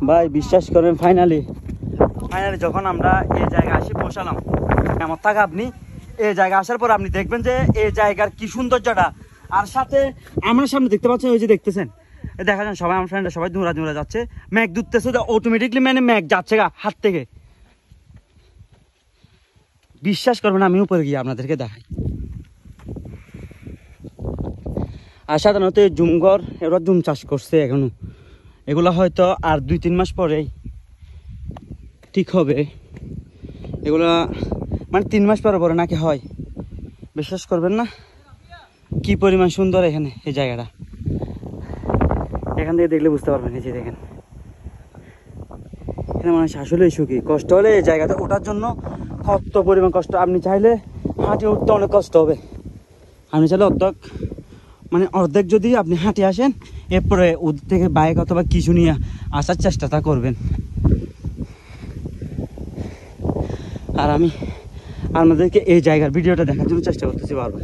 ভাই বিশ্বাস করেন ফাইনালি যখন আমরা এই জায়গায় আসি পৌঁছালাম, এমন থাকা আপনি এই জায়গায় আসার পর আপনি দেখবেন যে এই জায়গার কি সৌন্দর্যটা। আর সাথে আমার সামনে দেখতে পাচ্ছেন, ওই যে দেখতেছেন, দেখা যান সবাই আমার ফ্রেন্ডরা সবাই দৌড়া যাচ্ছে, ম্যাগ দুধতেছে, অটোমেটিকলি মানে ম্যাগ যাচ্ছে হাত থেকে। বিশ্বাস করবেন আমি উপরে গিয়ে আপনাদেরকে দেখাই। আর সাধারণত জুমঘর এরা জুম চাষ করছে এখনো, এগুলো হয়তো আর 2-3 মাস পরেই ঠিক হবে। এগুলা মানে 3 মাস পরে নাকি হয়। বিশ্বাস করবেন না কি পরিমাণ সুন্দর এখানে এই জায়গাটা। এখান থেকে দেখলে বুঝতে পারবেন। এই যে দেখেন, এখানে মানুষ আসলেই সুখী। কষ্ট হলে এই জায়গাতে ওঠার জন্য কত পরিমাণ কষ্ট। আপনি চাইলে হাঁটে উঠতে অনেক কষ্ট হবে, আপনি চাইলে অর্ধেক যদি আপনি হাঁটে আসেন, এরপরে ওদের থেকে বাইক অথবা কিছু নিয়ে আসার চেষ্টাটা করবেন। আর আমি আপনাদেরকে এই জায়গার ভিডিওটা দেখার জন্য চেষ্টা করতেছি বারবার।